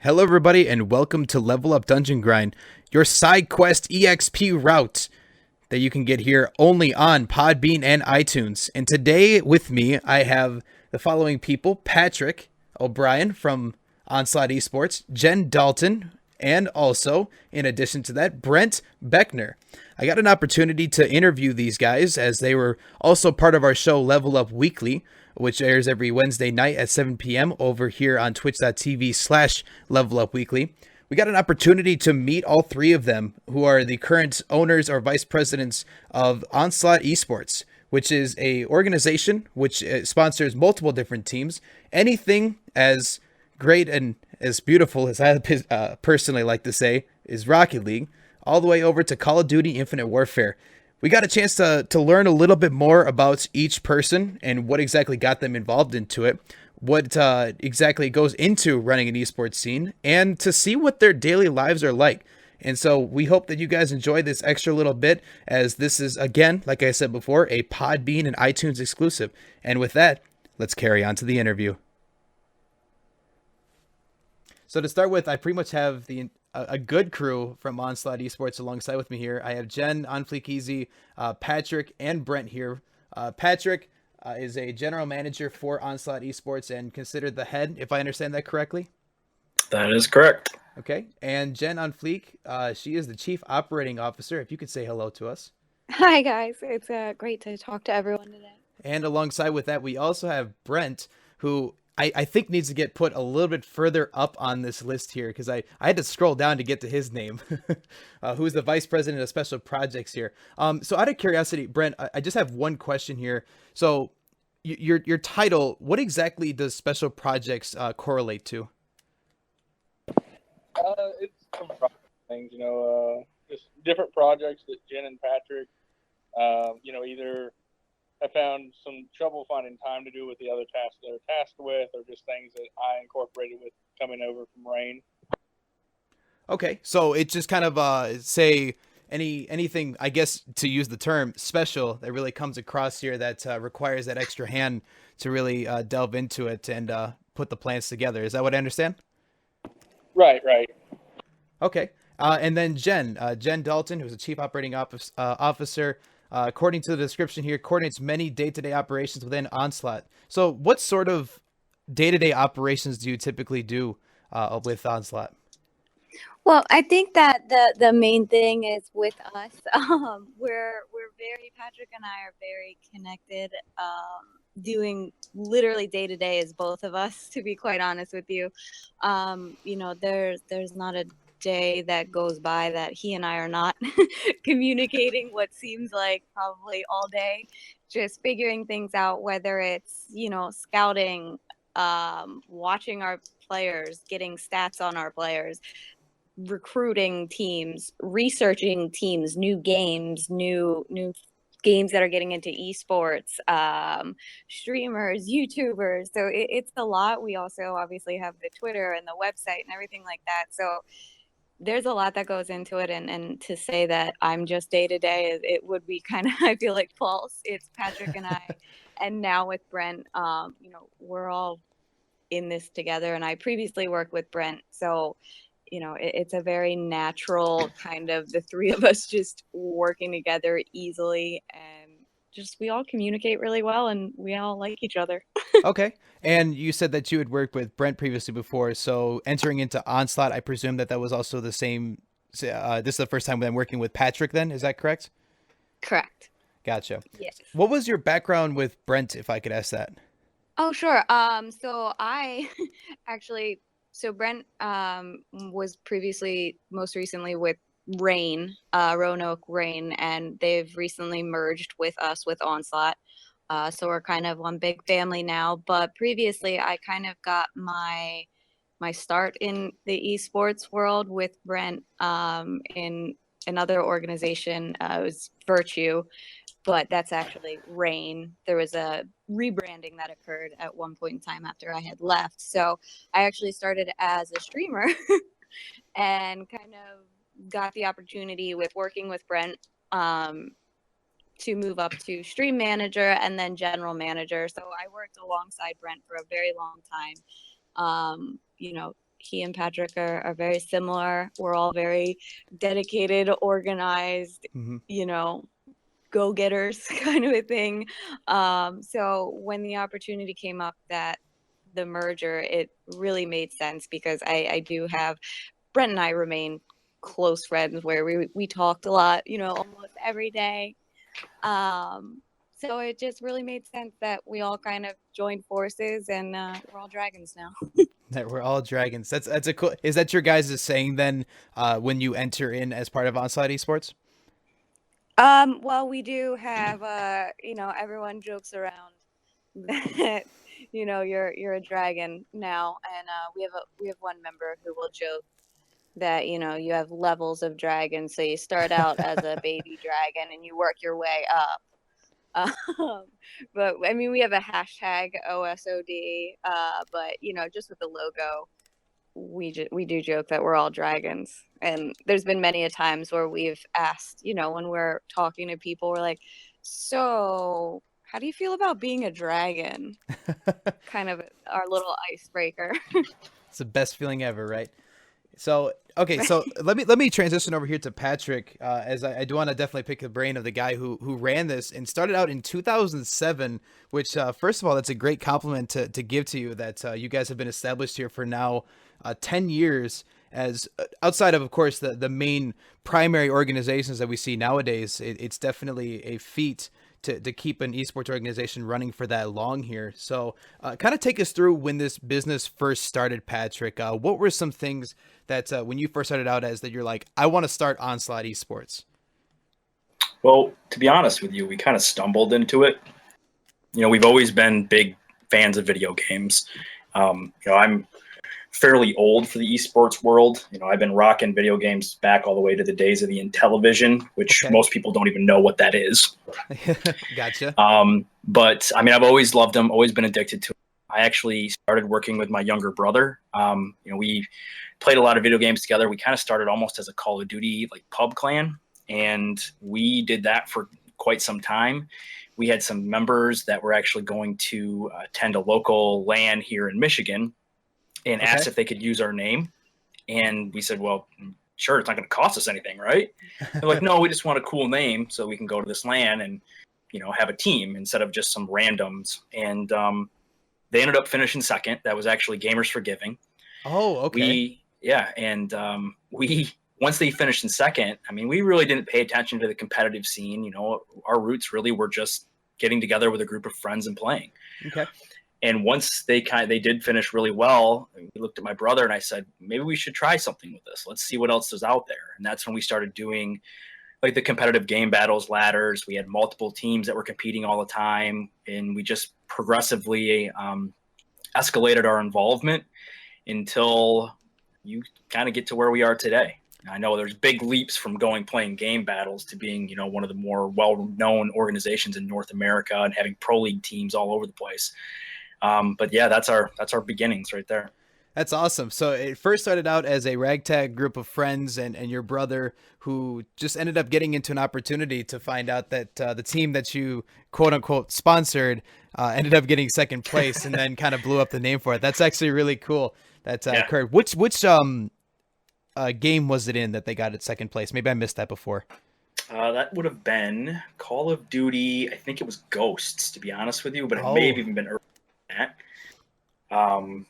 Hello, everybody, and welcome to Level Up Dungeon Grind, your side quest EXP route that you can get here only on Podbean and iTunes. And today with me, I have the following people: Patrick O'Brien from Onslaught Esports, Jen Dalton, and also, in addition to that, Brent Beckner. I got an opportunity to interview these guys as they were also part of our show Level Up Weekly, which airs every Wednesday night at 7 p.m. over here on twitch.tv/Level Up Weekly. We got an opportunity to meet all three of them, who are the current owners or vice presidents of Onslaught Esports, which is a organization which sponsors multiple different teams. Anything as great and as beautiful as I personally like to say is Rocket League, all the way over to Call of Duty Infinite Warfare. We got a chance to learn a little bit more about each person and what exactly got them involved into it, what exactly goes into running an esports scene, and to see what their daily lives are like. And so we hope that you guys enjoy this extra little bit, as this is, again, like I said before, a Podbean and iTunes exclusive. And with that, let's carry on to the interview. So to start with, I pretty much have a good crew from Onslaught Esports alongside with me here. I have Jen, On Fleek Easy, Patrick, and Brent here. Patrick is a general manager for Onslaught Esports and considered the head, if I understand that correctly. That is correct. Okay. And Jen On Fleek, she is the chief operating officer. If you could say hello to us. Hi, guys. It's great to talk to everyone today. And alongside with that, we also have Brent, who I think needs to get put a little bit further up on this list here, because I had to scroll down to get to his name, who's the vice president of special projects here. So out of curiosity, Brent, I just have one question here. So your title, what exactly does special projects correlate to? It's some things, just different projects that Jen and Patrick, either have found some trouble finding time to do with the other tasks they're tasked with, or just things that I incorporated with coming over from Rain. Okay, so it's just kind of say anything, I guess, to use the term special that really comes across here that requires that extra hand to really delve into it and put the plans together. Is that what I understand? Right. Okay. And then Jen Dalton, who's the chief operating officer, according to the description here, coordinates many day-to-day operations within Onslaught. So what sort of day-to-day operations do you typically do with Onslaught? Well, I think that the main thing is with us. Patrick and I are very connected. Doing literally day to day as both of us, to be quite honest with you. There's not a day that goes by that he and I are not communicating what seems like probably all day, just figuring things out, whether it's, scouting, watching our players, getting stats on our players, recruiting teams, researching teams, new games that are getting into esports, streamers, YouTubers. So it's a lot. We also obviously have the Twitter and the website and everything like that. So there's a lot that goes into it. And to say that I'm just day to day, it would be kind of, I feel like, false. It's Patrick and I. And now with Brent, we're all in this together. And I previously worked with Brent. So it's a very natural kind of the three of us just working together easily, and just we all communicate really well and we all like each other. Okay. And you said that you had worked with Brent previously before. So entering into Onslaught, I presume that was also the same. This is the first time I'm working with Patrick then. Is that correct? Correct. Gotcha. Yes. What was your background with Brent, if I could ask that? Oh, sure. So I actually... So Brent was most recently with Roanoke Rain, and they've recently merged with us with Onslaught. So we're kind of one big family now. But previously, I kind of got my start in the esports world with Brent in another organization. It was Virtue, but that's actually Rain. There was a rebranding that occurred at one point in time after I had left. So I actually started as a streamer and kind of got the opportunity with working with Brent to move up to stream manager and then general manager. So I worked alongside Brent for a very long time. he and Patrick are very similar. We're all very dedicated, organized, Mm-hmm. you know, go-getters kind of a thing. So when the opportunity came up that the merger, it really made sense because I do have Brent and I remain close friends where we talked a lot, you know, almost every day. So it just really made sense that we all kind of joined forces and we're all dragons now. That we're all dragons. That's a cool. Is that your guys' saying then when you enter in as part of Onslaught Esports? Well, we do have you know, everyone jokes around that you know you're a dragon now, and we have one member who will joke that you know you have levels of dragon, so you start out as a baby dragon and you work your way up. Um, but I mean, we have a hashtag OSOD, but you know, just with the logo, we do joke that we're all dragons. And there's been many a times where we've asked, you know, when we're talking to people, we're like, so how do you feel about being a dragon? Kind of our little icebreaker. It's the best feeling ever, right? So okay, so let me transition over here to Patrick, as I do want to definitely pick the brain of the guy who ran this and started out in 2007. Which first of all, that's a great compliment to give to you that you guys have been established here for now 10 years. As outside of course the main primary organizations that we see nowadays, it's definitely a feat to keep an esports organization running for that long here. So kind of take us through when this business first started, Patrick. What were some things that when you first started out as that you're like, I want to start Onslaught Esports? Well, to be honest with you, we kind of stumbled into it. You know, we've always been big fans of video games. You know, I'm fairly old for the esports world. You know, I've been rocking video games back all the way to the days of the Intellivision, which Okay. most people don't even know what that is. Gotcha. But I mean, I've always loved them, always been addicted to them. I actually started working with my younger brother. You know, we played a lot of video games together. We kind of started almost as a Call of Duty like pub clan, and we did that for quite some time. We had some members that were actually going to attend a local LAN here in Michigan and asked if they could use our name. And we said, well, sure, it's not going to cost us anything, right? They're like, no, we just want a cool name so we can go to this LAN and, you know, have a team instead of just some randoms. And they ended up finishing second. That was actually Gamers for Giving. Oh, okay. We once they finished in second, I mean, we really didn't pay attention to the competitive scene. You know, our roots really were just getting together with a group of friends and playing. Okay. And once they did finish really well, we looked at my brother and I said, maybe we should try something with this. Let's see what else is out there. And that's when we started doing like the competitive game battles, ladders. We had multiple teams that were competing all the time. And we just progressively escalated our involvement until you kind of get to where we are today. I know there's big leaps from playing game battles to being, you know, one of the more well-known organizations in North America and having pro league teams all over the place. But yeah, that's our beginnings right there. That's awesome. So it first started out as a ragtag group of friends and your brother who just ended up getting into an opportunity to find out that the team that you quote unquote sponsored ended up getting second place and then kind of blew up the name for it. That's actually really cool. That occurred. Which game was it in that they got at second place? Maybe I missed that before. That would have been Call of Duty. I think it was Ghosts, to be honest with you, but it may have even been earlier than that.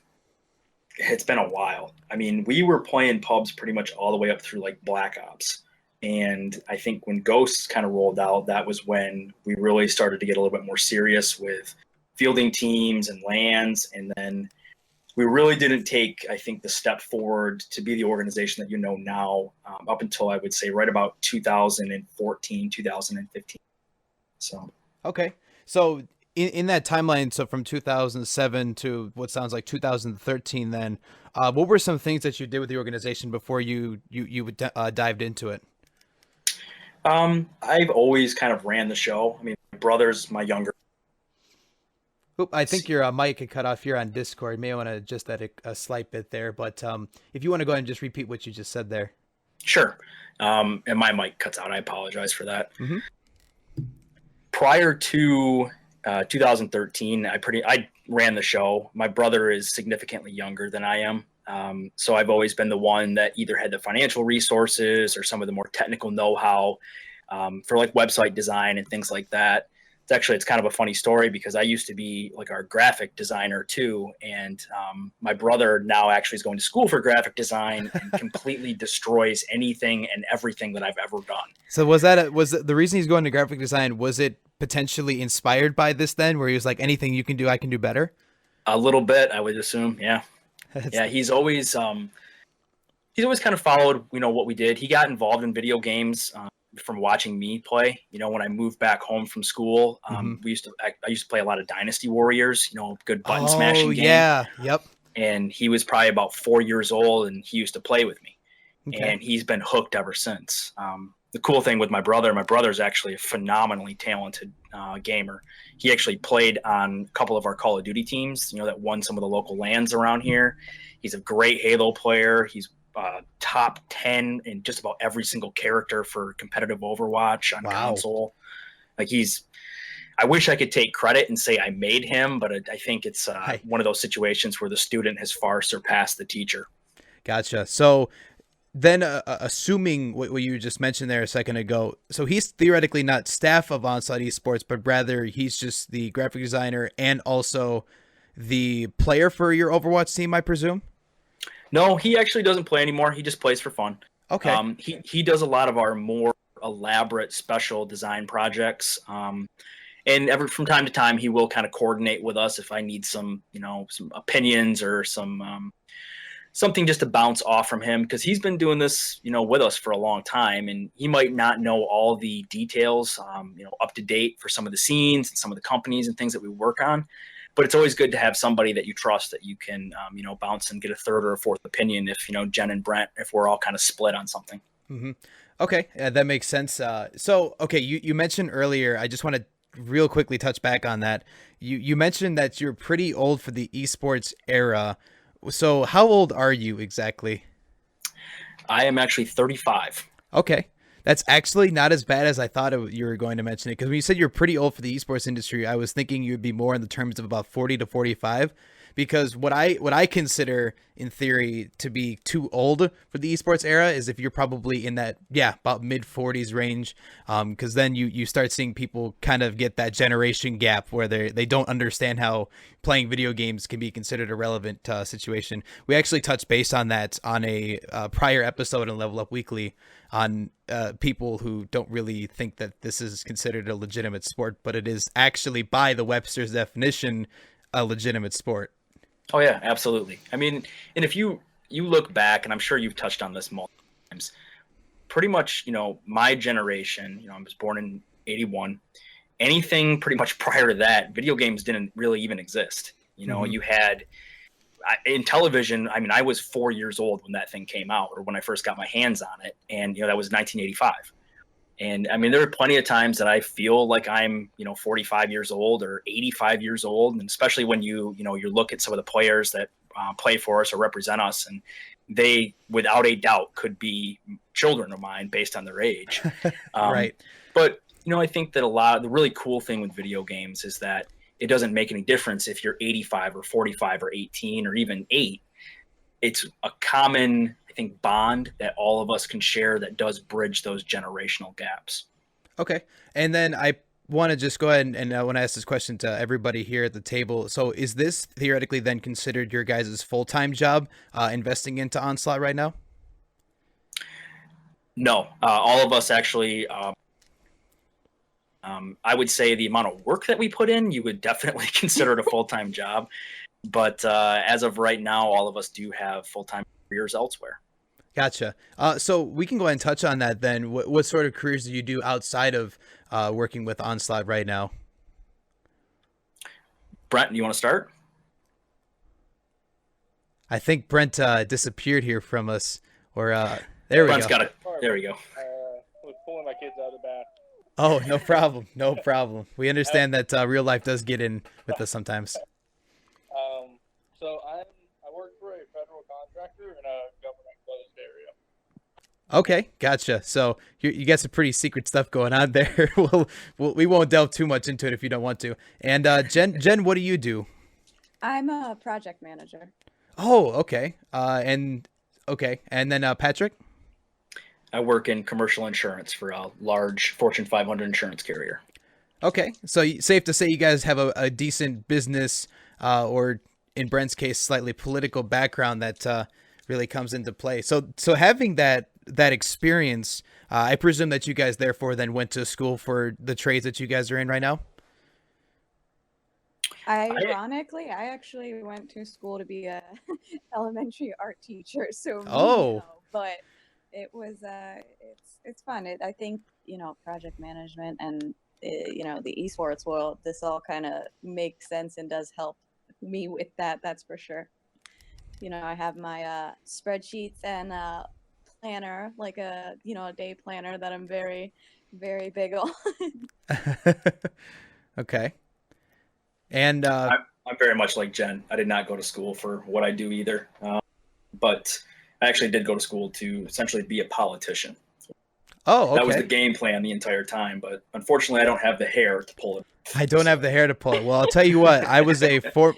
It's been a while. I mean, we were playing pubs pretty much all the way up through like Black Ops. And I think when Ghosts kind of rolled out, that was when we really started to get a little bit more serious with fielding teams and LANs. And then we really didn't take, I think, the step forward to be the organization that you know now up until I would say right about 2014, 2015. So. Okay. So in that timeline, so from 2007 to what sounds like 2013, then what were some things that you did with the organization before you dived into it? I've always kind of ran the show. I mean, my brother's my younger. Oop, I think your mic had cut off here on Discord. May want to adjust that a slight bit there, but if you want to go ahead and just repeat what you just said there. Sure. And my mic cuts out. I apologize for that. Mm-hmm. Prior to 2013, I ran the show. My brother is significantly younger than I am. So I've always been the one that either had the financial resources or some of the more technical know-how for like website design and things like that. It's kind of a funny story because I used to be like our graphic designer too. And my brother now actually is going to school for graphic design and completely destroys anything and everything that I've ever done. So was the reason he's going to graphic design, was it potentially inspired by this then, where he was like, anything you can do, I can do better? A little bit, I would assume. Yeah. Yeah. He's always kind of followed, what we did. He got involved in video games from watching me play. When I moved back home from school, I used to play a lot of Dynasty Warriors, good button smashing game. Yeah. Yep. And he was probably about 4 years old and he used to play with me. Okay. And he's been hooked ever since. The cool thing with my brother's actually a phenomenally talented gamer. He actually played on a couple of our Call of Duty teams, that won some of the local LANs around here. He's a great Halo player. He's top 10 in just about every single character for competitive Overwatch on console. I wish I could take credit and say I made him, but I think it's one of those situations where the student has far surpassed the teacher. Gotcha. So then assuming what you just mentioned there a second ago, so he's theoretically not staff of Onslaught Esports, but rather he's just the graphic designer and also the player for your Overwatch team, I presume? No, he actually doesn't play anymore. He just plays for fun. Okay. He does a lot of our more elaborate special design projects. And from time to time, he will kind of coordinate with us if I need some opinions or something just to bounce off from him, because he's been doing this, with us for a long time, and he might not know all the details, up to date for some of the scenes and some of the companies and things that we work on. But it's always good to have somebody that you trust that you can, bounce and get a third or a fourth opinion if, Jen and Brent, if we're all kind of split on something. Mm-hmm. Okay. That makes sense. Okay. You mentioned earlier, I just want to real quickly touch back on that. You mentioned that you're pretty old for the esports era. So how old are you exactly? I am actually 35. Okay. That's actually not as bad as I thought you were going to mention it. Because when you said you're pretty old for the esports industry, I was thinking you'd be more in the terms of about 40 to 45. Because what I consider in theory to be too old for the esports era is if you're probably in that, about mid 40s range. Because then you start seeing people kind of get that generation gap where they don't understand how playing video games can be considered a relevant situation. We actually touched base on that on a prior episode in Level Up Weekly on people who don't really think that this is considered a legitimate sport, but it is actually by the Webster's definition a legitimate sport. Oh yeah, absolutely. I mean, and if you look back, and I'm sure you've touched on this multiple times, pretty much, my generation, I was born in 81. Anything pretty much prior to that, video games didn't really even exist. You had in television. I mean, I was 4 years old when that thing came out, or when I first got my hands on it, and that was 1985. And I mean, there are plenty of times that I feel like I'm, 45 years old or 85 years old. And especially when you look at some of the players that play for us or represent us, and they, without a doubt, could be children of mine based on their age. Right. But, I think that the really cool thing with video games is that it doesn't make any difference if you're 85 or 45 or 18 or even 8. It's a common, I think, bond that all of us can share that does bridge those generational gaps. Okay. And then I want to just go ahead and I want to ask this question to everybody here at the table. So is this theoretically then considered your guys' full-time job, investing into Onslaught right now? No, all of us actually, I would say the amount of work that we put in, you would definitely consider it a full-time job. But as of right now, all of us do have full-time careers elsewhere. Gotcha. So we can go ahead and touch on that then. What sort of careers do you do outside of working with Onslaught right now? Brent, do you want to start? I think Brent disappeared here from us. Or there we Brent's go. got it. There we go. I was pulling my kids out of the bath. Oh, no problem. No problem. We understand that real life does get in with us sometimes. So I work for a federal contractor in a government closed area. Okay, gotcha. So you got some pretty secret stuff going on there. We won't delve too much into it if you don't want to. And Jen, what do you do? I'm a project manager. Oh, okay. And then Patrick. I work in commercial insurance for a large Fortune 500 insurance carrier. Okay, so safe to say you guys have a decent business, or in Brent's case, slightly political background that really comes into play. So having that experience, I presume that you guys therefore then went to school for the trades that you guys are in right now. Ironically, I actually went to school to be a elementary art teacher, so me Oh, no, but it was it's fun. I think project management and the esports world. This all kind of makes sense and does help me with that. That's for sure. I have my spreadsheets and planner, like a day planner that I'm very very big on. okay. And I'm very much like Jen. I did not go to school for what I do either, but I actually did go to school to essentially be a politician. oh, That was the okay. game plan the entire time, but unfortunately, I don't have the hair to pull it. I don't have the hair to pull it. Well, I'll tell you what. I was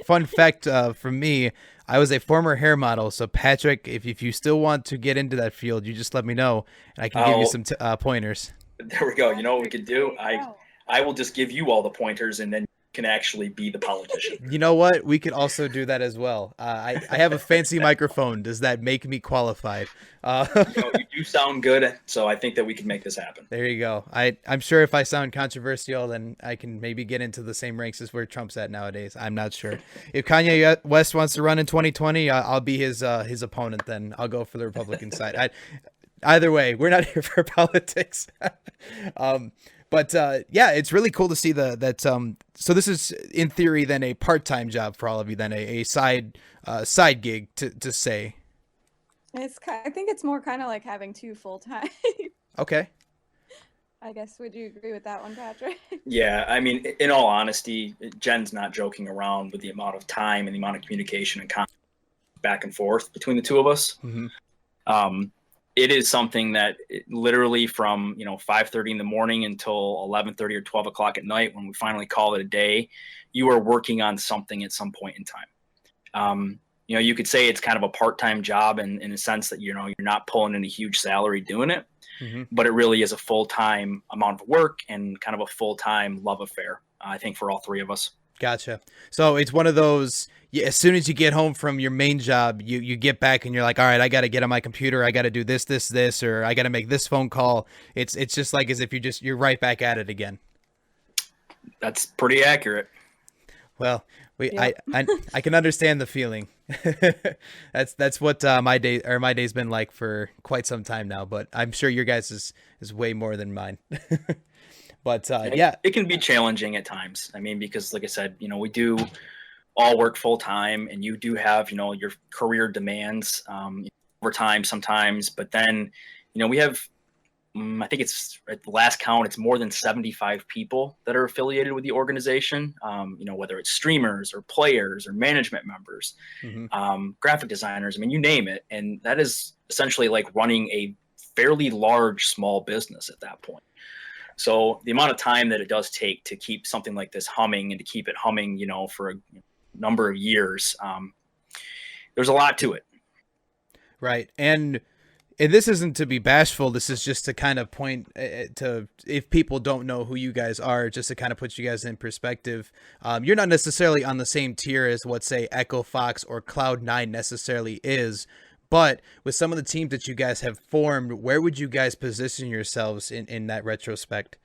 fun fact from me. I was a former hair model. So Patrick, if you still want to get into that field, you just let me know, and I can give you some pointers. There we go. You know what we could do? There you go. I will just give you all the pointers, and then you can actually be the politician. You know what? We could also do that as well. I have a fancy microphone. Does that make me qualified? You do sound good, so I think that we can make this happen. There you go. I'm sure if I sound controversial, then I can maybe get into the same ranks as where Trump's at nowadays. I'm not sure. If Kanye West wants to run in 2020, I'll be his opponent. Then I'll go for the Republican side. Either way, we're not here for politics. But yeah, it's really cool to see that. So this is in theory then a part-time job for all of you, then a side gig to say. I think it's more kind of like having two full time. Okay. I guess, would you agree with that one, Patrick? Yeah, I mean, in all honesty, Jen's not joking around with the amount of time and the amount of communication and back and forth between the two of us. Mm-hmm. It is something that literally from 5:30 in the morning until 11:30 or 12 o'clock at night, when we finally call it a day, you are working on something at some point in time. You could say it's kind of a part-time job in a sense that you're not pulling in a huge salary doing it, Mm-hmm. but it really is a full-time amount of work and kind of a full-time love affair, I think, for all three of us. Gotcha. So it's one of those, as soon as you get home from your main job, you get back and you're like, all right, I got to get on my computer. I got to do this, or I got to make this phone call. It's just like as if you're right back at it again. That's pretty accurate. Well, Yeah. I can understand the feeling. That's what my day's been like for quite some time now, but I'm sure your guys is way more than mine. But yeah, it can be challenging at times. I mean, because like I said, we do all work full time, and you do have your career demands, overtime sometimes. But then we have, I think it's at the last count, it's more than 75 people that are affiliated with the organization. Whether it's streamers or players or management members, mm-hmm. Graphic designers. I mean, you name it, and that is essentially like running a fairly large small business at that point. So the amount of time that it does take to keep something like this humming and to keep it humming, for a number of years, there's a lot to it. Right. And this isn't to be bashful. This is just to kind of point to, if people don't know who you guys are, just to kind of put you guys in perspective. You're not necessarily on the same tier as what, say, Echo Fox or Cloud9 necessarily is. But with some of the teams that you guys have formed, where would you guys position yourselves in that retrospect?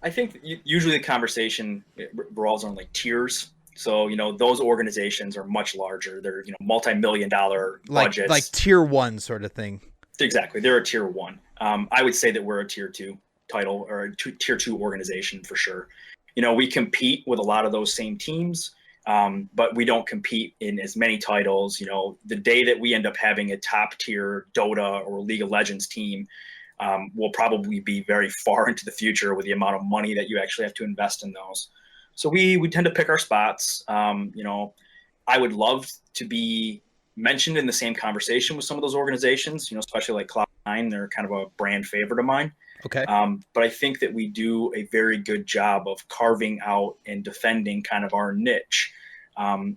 I think usually the conversation revolves on like tiers. So, those organizations are much larger. They're, multi-million-dollar budgets. Like tier one sort of thing. Exactly. They're a tier one. I would say that we're a tier two title or a tier two organization for sure. We compete with a lot of those same teams. But we don't compete in as many titles. The day that we end up having a top tier Dota or League of Legends team will probably be very far into the future with the amount of money that you actually have to invest in those. So we tend to pick our spots. I would love to be mentioned in the same conversation with some of those organizations, especially like Cloud9. They're kind of a brand favorite of mine. Okay. But I think that we do a very good job of carving out and defending kind of our niche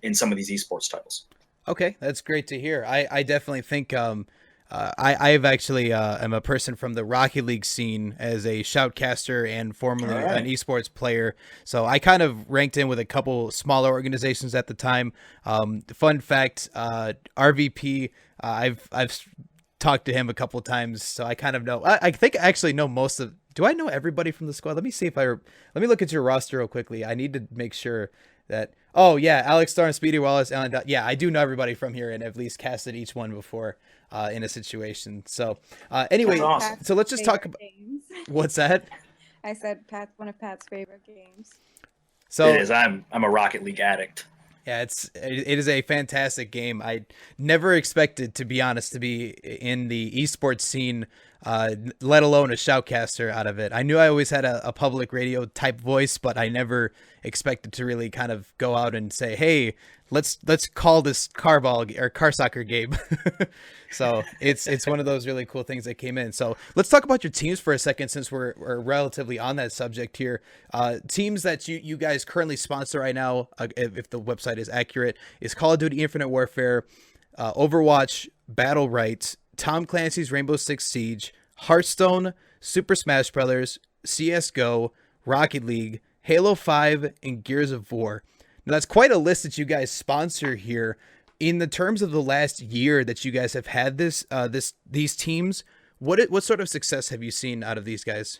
in some of these esports titles. Okay, that's great to hear. I definitely think I've actually am a person from the Rocket League scene as a shoutcaster and formerly All an right. esports player. So I kind of ranked in with a couple smaller organizations at the time. Fun fact, RVP, I've talked to him a couple times, so I kind of know. I think I actually know most of. Do I know everybody from the squad? Let me see if I. Let me look at your roster real quickly. I need to make sure that. Oh yeah, Alex Starr and Speedy Wallace. Alan, yeah, I do know everybody from here, and at least casted each one before in a situation. So That's anyway, awesome. so let's just talk Favorite about games. what's that. I said Pat's one of Pat's favorite games. It So is. I'm a Rocket League addict. yeah, it is a fantastic game. I never expected, to be honest, to be in the esports scene, let alone a shoutcaster out of it. I knew I always had a public radio type voice, but I never expected to really kind of go out and say, "Hey, let's call this car ball or car soccer game." So it's one of those really cool things that came in. So let's talk about your teams for a second, since we're relatively on that subject here. Teams that you guys currently sponsor right now, if the website is accurate, is Call of Duty Infinite Warfare, Overwatch, Battle Rights, Tom Clancy's Rainbow Six Siege, Hearthstone, Super Smash Brothers, CS:GO, Rocket League, Halo 5, and Gears of War. Now that's quite a list that you guys sponsor here. In the terms of the last year that you guys have had these teams, what sort of success have you seen out of these guys?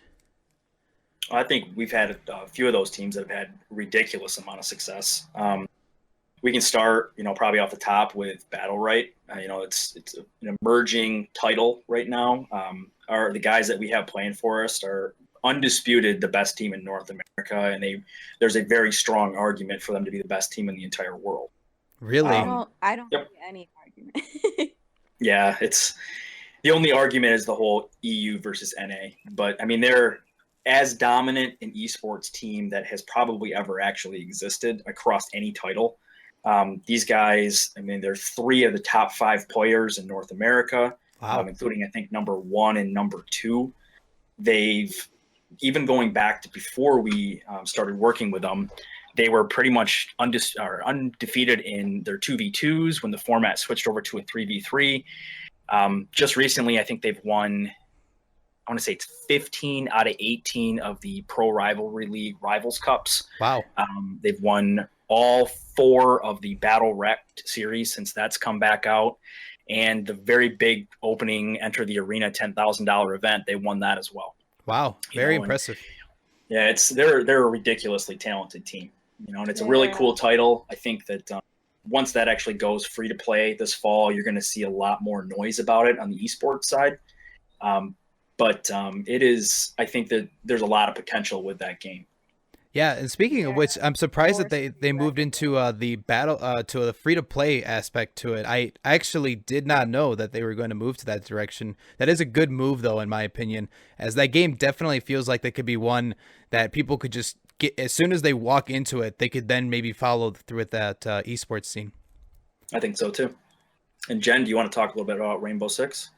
I think we've had a few of those teams that have had ridiculous amount of success. We can start, probably off the top with Battle Right. It's an emerging title right now. The guys that we have playing for us are undisputed the best team in North America, and there's a very strong argument for them to be the best team in the entire world. Really? I don't Yep. see any argument. Yeah, it's the only argument is the whole EU versus NA. But I mean, they're as dominant an esports team that has probably ever actually existed across any title. These guys, I mean, they're 3 of the top 5 players in North America, Wow. including, I think, number 1 and number 2. They've, even going back to before we started working with them, they were pretty much undefeated in their 2v2s when the format switched over to a 3v3. Just recently, I think they've won, I want to say it's 15 out of 18 of the Pro Rivalry League Rivals Cups. Wow. They've won all 4 of the Battle Wrecked series since that's come back out. And the very big opening Enter the Arena $10,000 event, they won that as well. Wow. Very impressive. Yeah, they're a ridiculously talented team, and it's a really cool title. I think that once that actually goes free to play this fall, you're going to see a lot more noise about it on the esports side. But it is, I think that there's a lot of potential with that game. Yeah, and speaking of which, I'm surprised that they moved into the battle to the free to play aspect to it. I actually did not know that they were going to move to that direction. That is a good move, though, in my opinion, as that game definitely feels like they could be one that people could just get as soon as they walk into it. They could then maybe follow through with that esports scene. I think so too. And Jen, do you want to talk a little bit about Rainbow Six?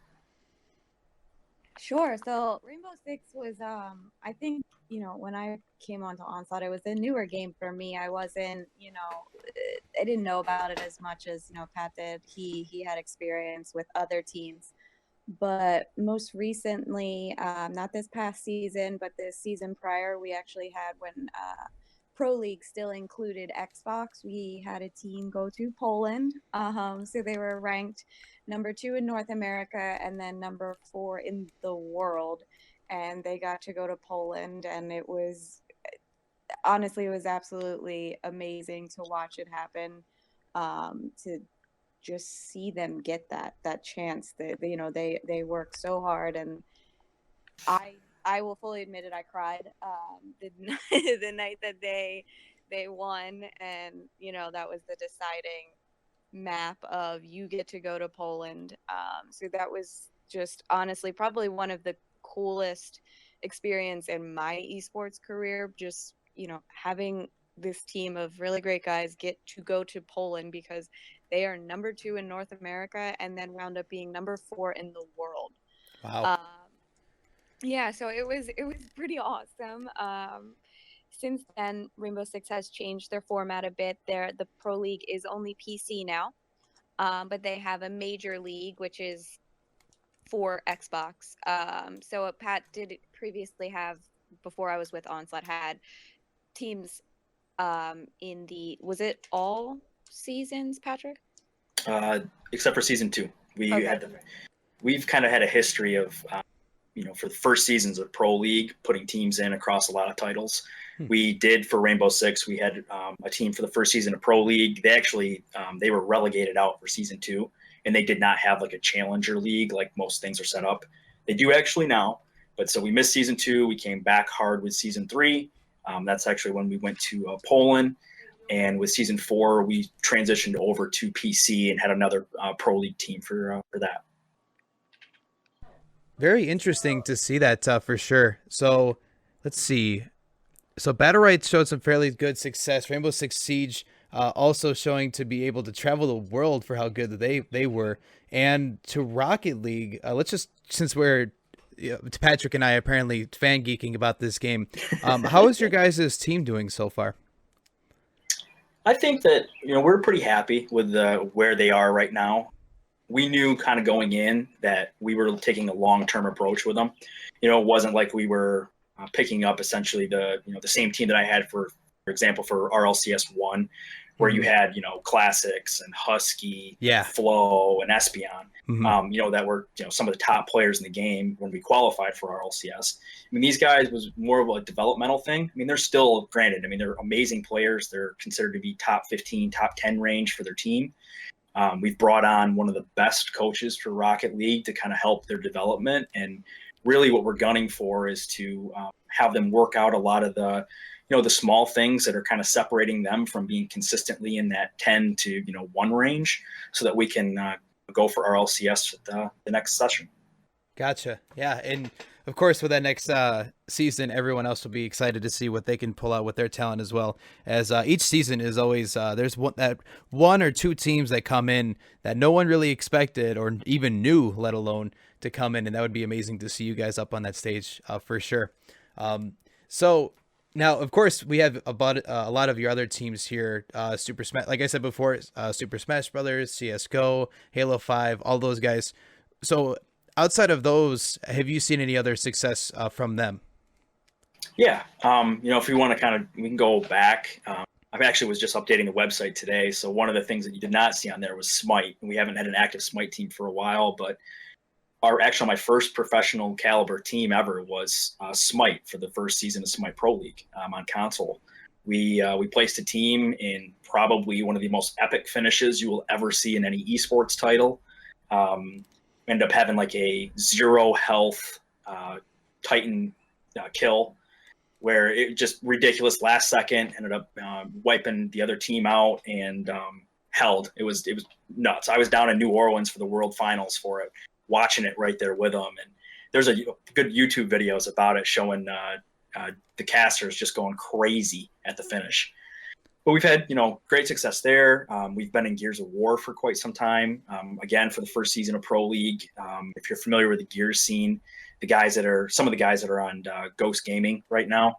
Sure. So Rainbow Six was, I think, when I came onto Onslaught, it was a newer game for me. I wasn't, I didn't know about it as much as, Pat did. He had experience with other teams. But most recently, not this past season, but this season prior, we actually had when Pro League still included Xbox, we had a team go to Poland. So they were ranked number 2 in North America and then number 4 in the world. And they got to go to Poland, and it was absolutely amazing to watch it happen, to just see them get that chance. That they work so hard, and I will fully admit it. I cried the night that they won, and that was the deciding map of you get to go to Poland. So that was just honestly probably one of the coolest experience in my esports career. Just having this team of really great guys get to go to Poland because they are number 2 in North America and then wound up being number 4 in the world. Wow. Yeah, so it was pretty awesome. Since then, Rainbow Six has changed their format a bit. The Pro League is only PC now. but they have a major league, which is for Xbox. So Pat did previously have, before I was with Onslaught, had teams in the, was it all seasons, Patrick? Except for season 2. Okay. We've kind of had a history of, for the first seasons of Pro League, putting teams in across a lot of titles. We did for Rainbow Six. We had a team for the first season of Pro League. They actually, they were relegated out for season 2, and they did not have like a challenger league like most things are set up. They do actually now, but so we missed season 2. We came back hard with season 3. That's actually when we went to Poland. And with season 4, we transitioned over to PC and had another Pro League team for that. Very interesting to see that for sure. So let's see. So Battle Rights showed some fairly good success. Rainbow Six Siege also showing to be able to travel the world for how good they were. And to Rocket League, let's just, since we're Patrick and I apparently fan geeking about this game, how is your guys' team doing so far? I think that we're pretty happy with where they are right now. We knew kind of going in that we were taking a long-term approach with them. It wasn't like we were picking up essentially the same team that I had for example for RLCS 1, where you had Classics and Husky, Flow and Espion, that were some of the top players in the game when we qualified for RLCS. I mean, these guys was more of a developmental thing. I mean, they're still, granted, they're amazing players. They're considered to be top 15, top 10 range for their team. We've brought on one of the best coaches for Rocket League to kind of help their development, and really what we're gunning for is to have them work out a lot of the the small things that are kind of separating them from being consistently in that 10 to 1 range, so that we can go for RLCS at the next session. Gotcha. Yeah, and of course with that next season, everyone else will be excited to see what they can pull out with their talent as well. As each season is always there's one or two teams that come in that no one really expected or even knew, let alone to come in, and that would be amazing to see you guys up on that stage for sure. So now, of course, we have a lot of your other teams here. Super Smash, like I said before, Super Smash Brothers, CS:GO, Halo 5, all those guys. So outside of those, have you seen any other success from them? Yeah. If we want to we can go back. I actually was just updating the website today. So one of the things that you did not see on there was Smite. We haven't had an active Smite team for a while, but my first professional caliber team ever was Smite for the first season of Smite Pro League on console. We placed a team in probably one of the most epic finishes you will ever see in any esports title. End up having like a 0 health Titan kill, where it just ridiculous last second ended up wiping the other team out and held. It was nuts. I was down in New Orleans for the World Finals for it, watching it right there with them. And there's a good YouTube videos about it showing the casters just going crazy at the finish. But we've had, great success there. We've been in Gears of War for quite some time. Again, for the first season of Pro League. If you're familiar with the Gears scene, some of the guys that are on Ghost Gaming right now,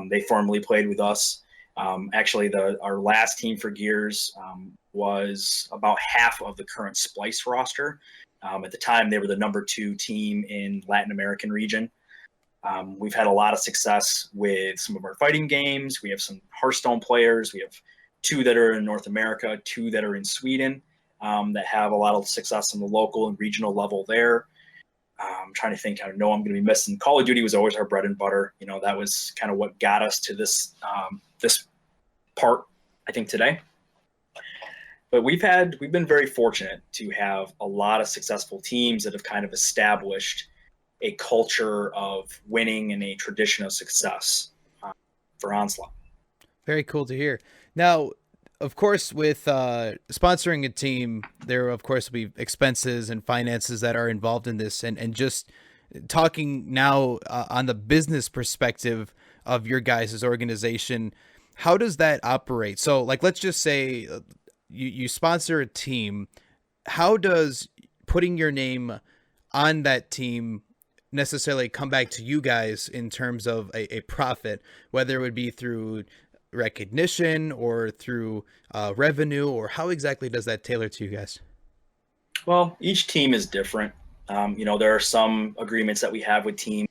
they formerly played with us. Actually, our last team for Gears was about half of the current Splice roster. At the time, they were the number 2 team in Latin American region. We've had a lot of success with some of our fighting games. We have some Hearthstone players. We have 2 that are in North America, 2 that are in Sweden, that have a lot of success on the local and regional level there. I'm trying to think. I know I'm going to be missing. Call of Duty was always our bread and butter. That was kind of what got us to this part, I think, today. But we've been very fortunate to have a lot of successful teams that have kind of established a culture of winning and a tradition of success for Onslaught. Very cool to hear. Now, of course, with sponsoring a team, there of course will be expenses and finances that are involved in this. And just talking now on the business perspective of your guys' organization, how does that operate? So, like, let's just say you sponsor a team. How does putting your name on that team necessarily come back to you guys in terms of a profit, whether it would be through recognition or through revenue, or how exactly does that tailor to you guys? Well, each team is different. There are some agreements that we have with teams.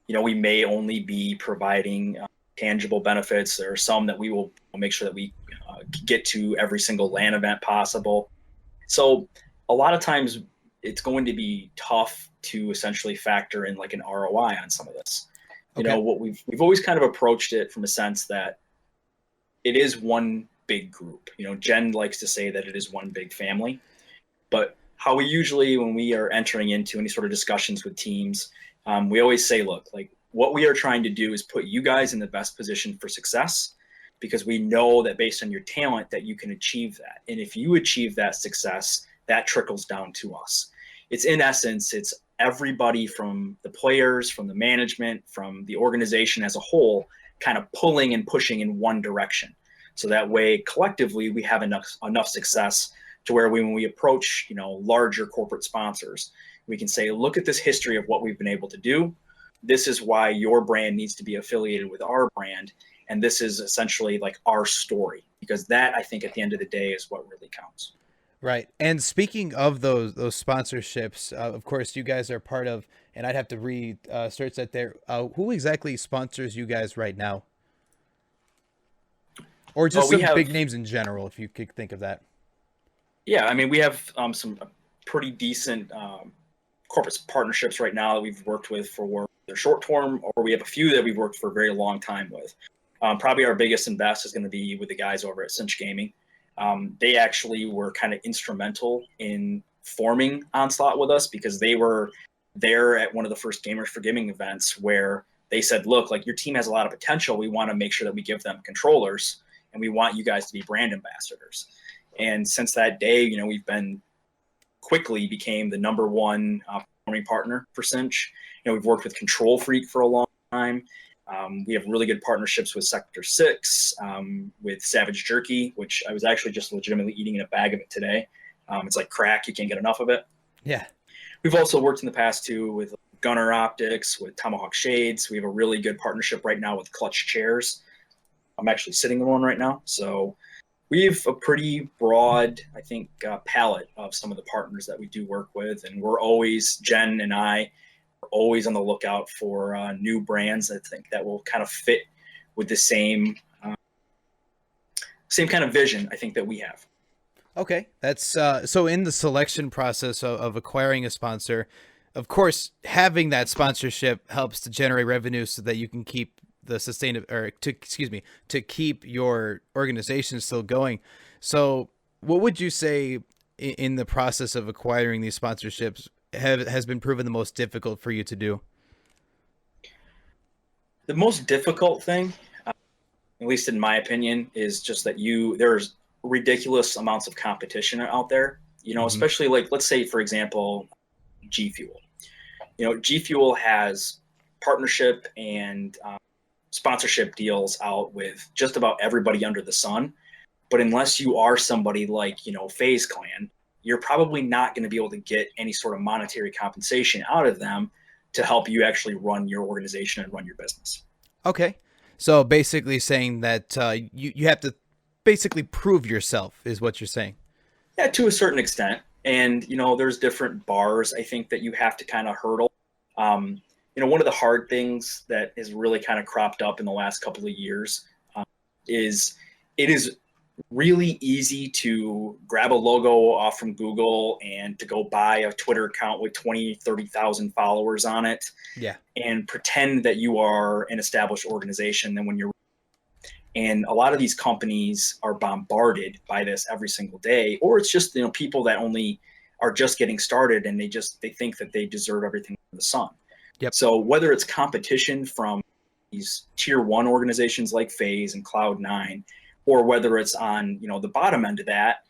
We may only be providing tangible benefits. There are some that we will make sure that we get to every single LAN event possible. So a lot of times it's going to be tough to essentially factor in like an ROI on some of this. Okay. What we've always kind of approached it from a sense that it is one big group. Jen likes to say that it is one big family, but how we usually, when we are entering into any sort of discussions with teams, we always say, look, like what we are trying to do is put you guys in the best position for success, because we know that based on your talent that you can achieve that. And if you achieve that success, that trickles down to us. It's in essence, it's everybody from the players, from the management, from the organization as a whole, kind of pulling and pushing in one direction. So that way, collectively, we have enough success to where when we approach, larger corporate sponsors, we can say, look at this history of what we've been able to do. This is why your brand needs to be affiliated with our brand. And this is essentially like our story, because that, I think, at the end of the day is what really counts. Right. And speaking of those sponsorships, of course, you guys are part of, and I'd have to search that there. Who exactly sponsors you guys right now? Or just some big names in general, if you could think of that. Yeah, I mean, we have some pretty decent corporate partnerships right now that we've worked with for their short term, or we have a few that we've worked for a very long time with. Probably our biggest and best is going to be with the guys over at Cinch Gaming. They actually were kind of instrumental in forming Onslaught with us, because they were there at one of the first Gamers for Gaming events where they said, look, like your team has a lot of potential. We want to make sure that we give them controllers, and we want you guys to be brand ambassadors. And since that day, we've quickly became the number one performing partner for Cinch. We've worked with Control Freak for a long time. We have really good partnerships with Sector 6, with Savage Jerky, which I was actually just legitimately eating in a bag of it today. It's like crack. You can't get enough of it. Yeah. We've also worked in the past, too, with Gunner Optics, with Tomahawk Shades. We have a really good partnership right now with Clutch Chairs. I'm actually sitting in one right now. So we have a pretty broad, I think, palette of some of the partners that we do work with. And we're always, Jen and I, are always on the lookout for new brands, I think, that will kind of fit with the same kind of vision, I think, that we have. Okay. That's so in the selection process of acquiring a sponsor, of course, having that sponsorship helps to generate revenue so that you can keep to keep your organization still going. So what would you say in the process of acquiring these sponsorships has been proven the most difficult for you to do? The most difficult thing, at least in my opinion, is just that there's ridiculous amounts of competition out there, especially like, let's say, for example, G Fuel. G Fuel has partnership and sponsorship deals out with just about everybody under the sun. But unless you are somebody like, FaZe Clan, you're probably not going to be able to get any sort of monetary compensation out of them to help you actually run your organization and run your business. Okay. So basically saying that you have to basically prove yourself is what you're saying. Yeah, to a certain extent. And, there's different bars, I think, that you have to kind of hurdle. One of the hard things that has really kind of cropped up in the last couple of years is it is really easy to grab a logo off from Google and to go buy a Twitter account with 20, 30,000 followers on it. Yeah. And pretend that you are an established organization. And a lot of these companies are bombarded by this every single day, or it's just, people that only are just getting started and they think that they deserve everything under the sun. Yep. So whether it's competition from these tier 1 organizations like FaZe and Cloud9, or whether it's on, the bottom end of that,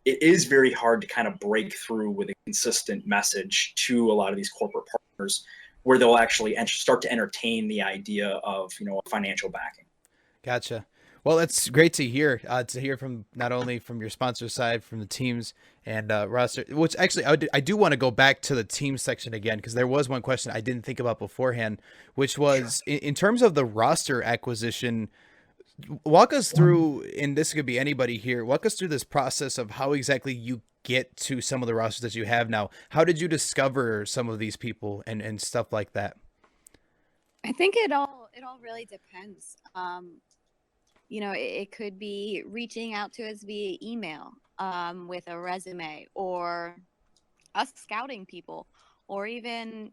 it is very hard to kind of break through with a consistent message to a lot of these corporate partners where they'll actually start to entertain the idea of, a financial backing. Gotcha. Well, that's great to hear from not only from your sponsor side, from the teams and roster, which actually I do want to go back to the team section again, because there was one question I didn't think about beforehand, which was in terms of the roster acquisition. Walk us through, and this could be anybody here, walk us through this process of how exactly you get to some of the rosters that you have now? How did you discover some of these people and stuff like that? I think it all really depends. It could be reaching out to us via email with a resume, or us scouting people, or even,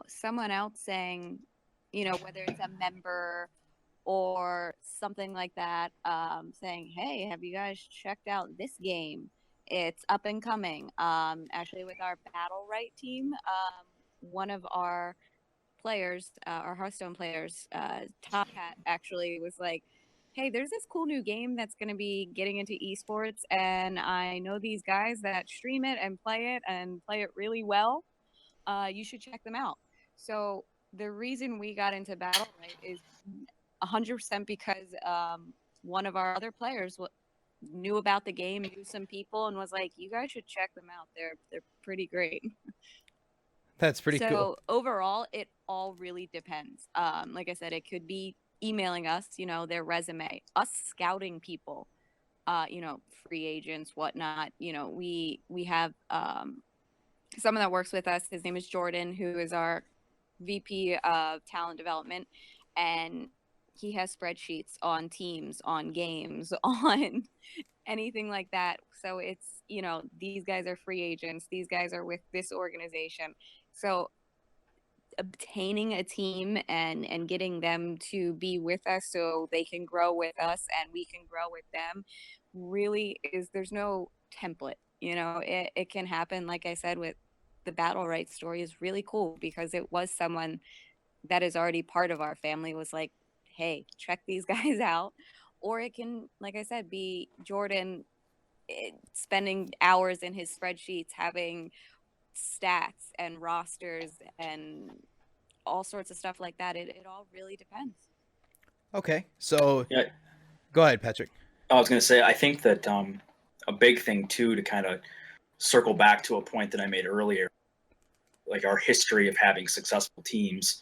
someone else saying, whether it's a member or something like that, saying, hey, have you guys checked out this game? It's up and coming. Actually, with our Battle Right team, one of our players, our Hearthstone players, Top Hat, actually was like, hey, there's this cool new game that's going to be getting into esports, and I know these guys that stream it and play it really well. You should check them out. So the reason we got into Battle Right is 100% because one of our other players knew about the game, knew some people, and was like, you guys should check them out. They're pretty great. That's pretty cool. So overall, it all really depends. Like I said, it could be emailing us, their resume, us scouting people, free agents, whatnot. We have someone that works with us. His name is Jordan, who is our VP of talent development, and he has spreadsheets on teams, on games, on anything like that. So it's, these guys are free agents. These guys are with this organization. So obtaining a team and getting them to be with us so they can grow with us and we can grow with them really is, there's no template. It can happen. Like I said, with the Battle Right story is really cool because it was someone that is already part of our family was like, hey, check these guys out. Or it can, like I said, be Jordan spending hours in his spreadsheets having stats and rosters and all sorts of stuff like that. It all really depends. Okay, so Yeah, go ahead, Patrick. I was going to say, I think that a big thing too, to kind of circle back to a point that I made earlier, like our history of having successful teams,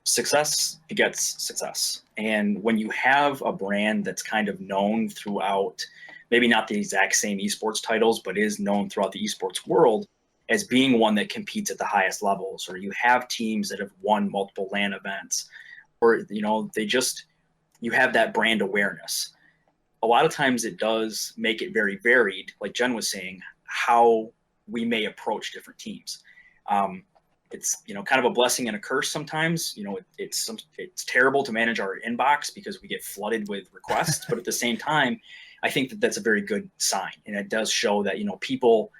success begets success. And when you have a brand that's kind of known throughout, maybe not the exact same esports titles, but is known throughout the esports world as being one that competes at the highest levels, or you have teams that have won multiple LAN events, or, you have that brand awareness. A lot of times it does make it very varied, like Jen was saying, how we may approach different teams. It's kind of a blessing and a curse sometimes. It's terrible to manage our inbox because we get flooded with requests, but at the same time, I think that that's a very good sign, and it does show that people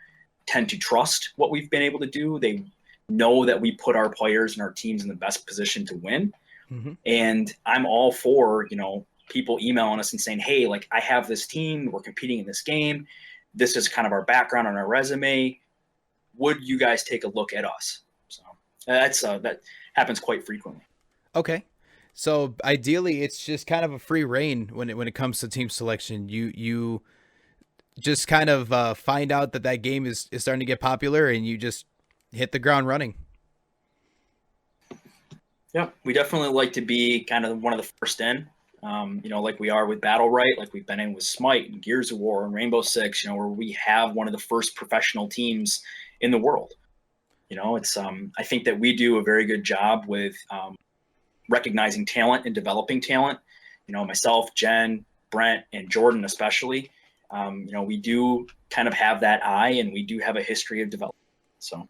tend to trust what we've been able to do. They know that we put our players and our teams in the best position to win. Mm-hmm. And I'm all for people emailing us and saying, hey, like, I have this team, we're competing in this game, this is kind of our background on our resume, would you guys take a look at us? So that happens quite frequently. Okay. So ideally it's just kind of a free reign when it comes to team selection. You just kind of find out that game is starting to get popular and you just hit the ground running. Yeah, we definitely like to be kind of one of the first in, like we are with Battle Right, like we've been in with Smite and Gears of War and Rainbow Six, where we have one of the first professional teams in the world. It's I think that we do a very good job with recognizing talent and developing talent. Myself, Jen, Brent, and Jordan especially, we do kind of have that eye, and we do have a history of development. So.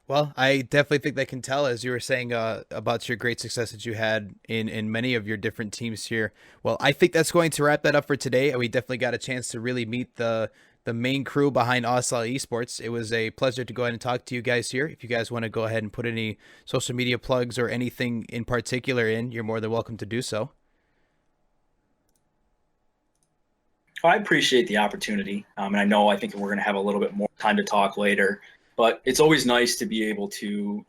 Well, I definitely think they can tell, as you were saying, about your great success that you had in many of your different teams here. Well, I think that's going to wrap that up for today. We definitely got a chance to really meet the main crew behind Onslaught Esports. It was a pleasure to go ahead and talk to you guys here. If you guys want to go ahead and put any social media plugs or anything in particular in, you're more than welcome to do so. I appreciate the opportunity. And I think we're going to have a little bit more time to talk later. But it's always nice to be able to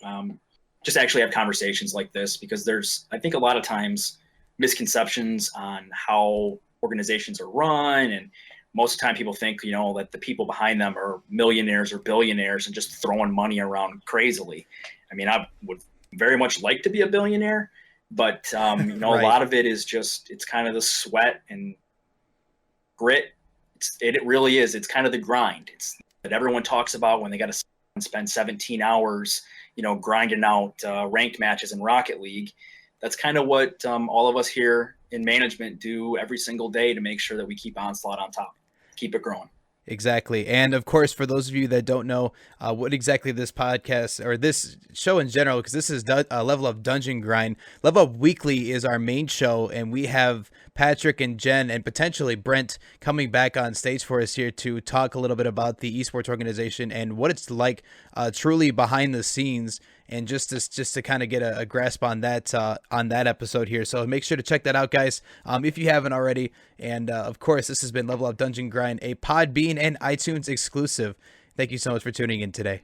just actually have conversations like this, because there's, I think, a lot of times misconceptions on how organizations are run. And most of the time people think, that the people behind them are millionaires or billionaires and just throwing money around crazily. I mean, I would very much like to be a billionaire, but, right. A lot of it is just, it's kind of the sweat and grit. it really is. It's kind of the grind. It's that everyone talks about when they got to spend 17 hours, grinding out ranked matches in Rocket League. That's kind of what all of us here in management do every single day to make sure that we keep Onslaught on top, keep it growing. Exactly. And of course, for those of you that don't know what exactly this podcast or this show in general, because this is Level Up Dungeon Grind, Level Up Weekly is our main show, and we have Patrick and Jen and potentially Brent coming back on stage for us here to talk a little bit about the esports organization and what it's like truly behind the scenes, and just to kind of get a grasp on that episode here. So make sure to check that out, guys, if you haven't already. And of course, this has been Level Up Dungeon Grind, a Podbean and iTunes exclusive. Thank you so much for tuning in today.